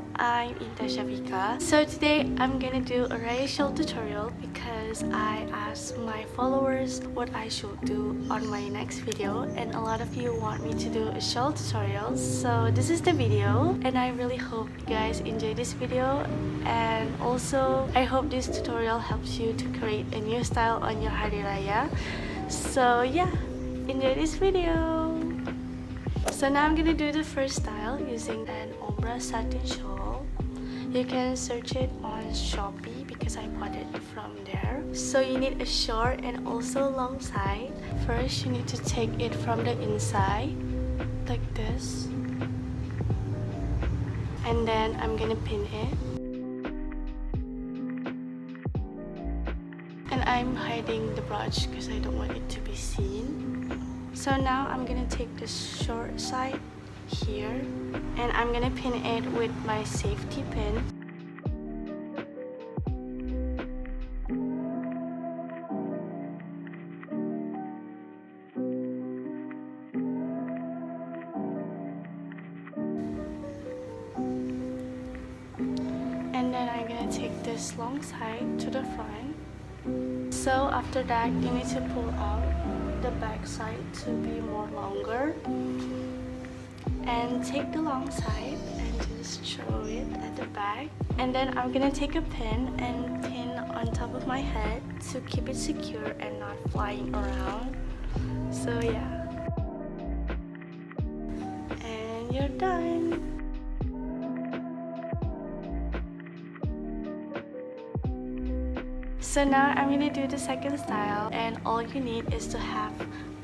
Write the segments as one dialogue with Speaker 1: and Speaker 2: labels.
Speaker 1: channel. I'm Intan Syafiqah. So today I'm gonna do a Raya Shawl tutorial because I asked my followers what I should do on my next video, and a lot of you want me to do a shawl tutorial. So this is the video, and I really hope you guys enjoy this video, and also I hope this tutorial helps you to create a new style on your Hari Raya. So yeah, enjoy this video. So now I'm gonna do the first style using an Ombra satin shawl. You can search it on Shopee because I bought it from there. So you need a short and also long side. First, you need to take it from the inside like this, and then I'm gonna pin it. And I'm hiding the brooch because I don't want it to be seen. So now I'm gonna take the short side here, and I'm gonna pin it with my safety pin. And then I'm gonna take this long side to the front. So after that, you need to pull out the back side to be more longer, and take the long side and just throw it at the back. And then I'm gonna take a pin and pin on top of my head to keep it secure and not flying around. So yeah, and you're done. So now I'm gonna do the second style, and all you need is to have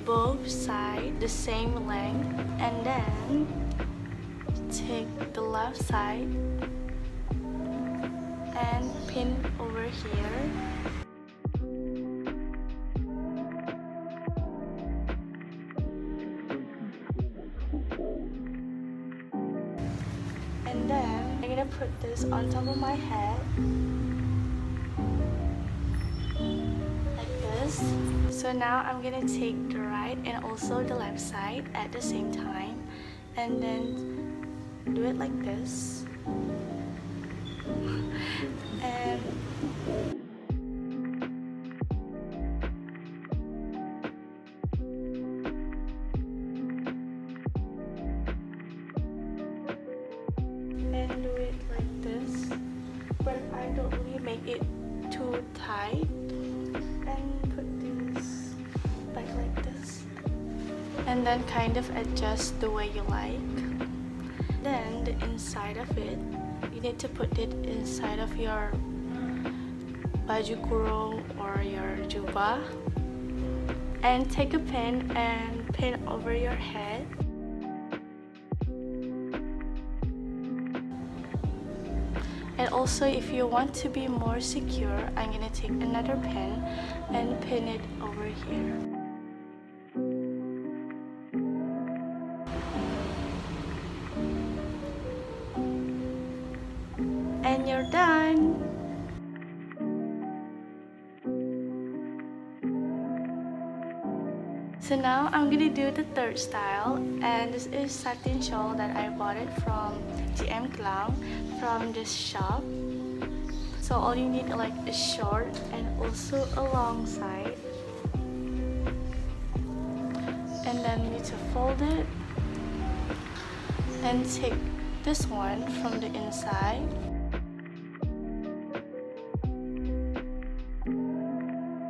Speaker 1: both sides the same length, and then take the left side and pin over here. And then I'm gonna put this on top of my head. So now I'm gonna take the right and also the left side at the same time, and then do it like this. And do it like this, but I don't really make it too tight. And then kind of adjust the way you like. Then the inside of it, you need to put it inside of your baju kurung or your jubah, and take a pin and pin over your head. And also, if you want to be more secure, I'm gonna take another pin and pin it over here. And you're done. So now I'm gonna do the third style, and this is satin shawl that I bought it from GM Clown from this shop. So all you need is like a short and also a long side, and then you need to fold it and take this one from the inside.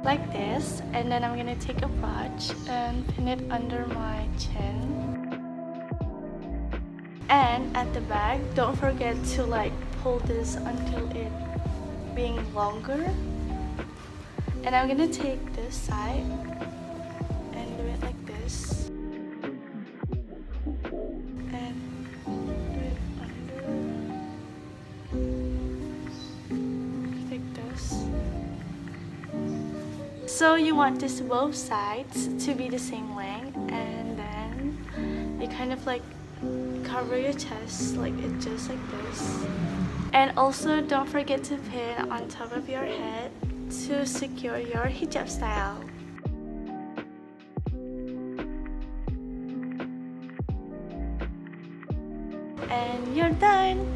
Speaker 1: Like this, and then I'm gonna take a brooch and pin it under my chin. And at the back, don't forget to like pull this until it being longer. And I'm gonna take this side and do it like this, and do it under, like this. So you want this both sides to be the same length, and then you kind of like cover your chest like it just like this. And also don't forget to pin on top of your head to secure your hijab style. And you're done!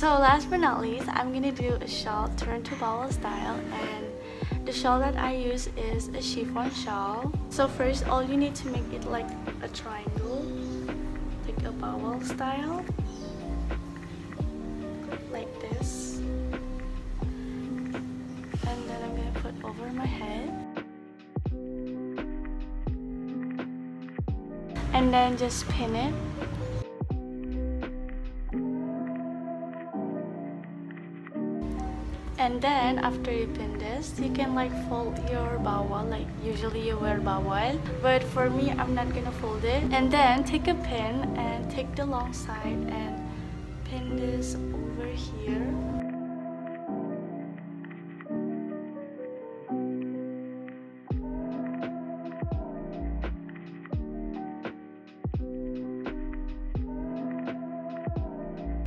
Speaker 1: So last but not least, I'm gonna do a shawl turn to bowel style, and the shawl that I use is a chiffon shawl. So first, all you need to make it like a triangle, like a bowel style, like this. And then I'm gonna put over my head. And then just pin it. And then after you pin this, you can like fold your bowel, like usually you wear bowel, but for me I'm not gonna fold it. And then take a pin and take the long side and pin this over here.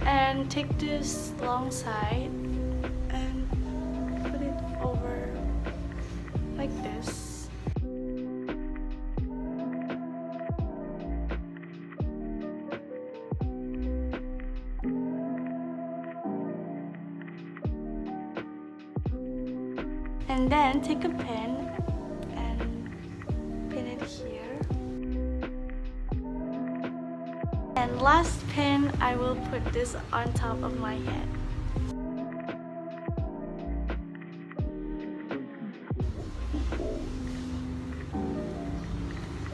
Speaker 1: And take this long side and put it over like this. And then take a pin and pin it here. And last pin, I will put this on top of my head.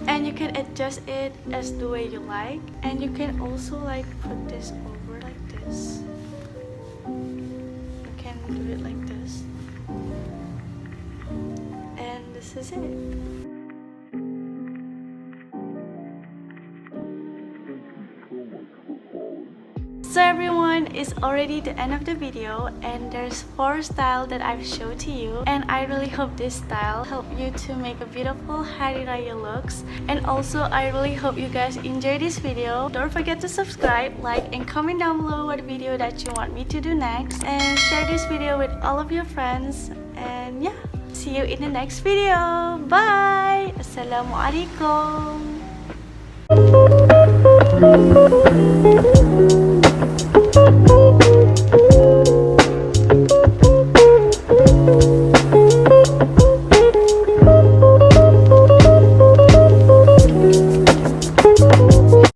Speaker 1: And you can adjust it as the way you like. And you can also like put this over like this. You can do it like this. And this is it. So everyone, it's already the end of the video, and there's 4 styles that I've showed to you, and I really hope this style help you to make a beautiful Hari Raya looks. And also I really hope you guys enjoy this video. Don't forget to subscribe, like, and comment down below what video that you want me to do next, and share this video with all of your friends. And yeah, see you in the next video. Bye. Assalamuaikum.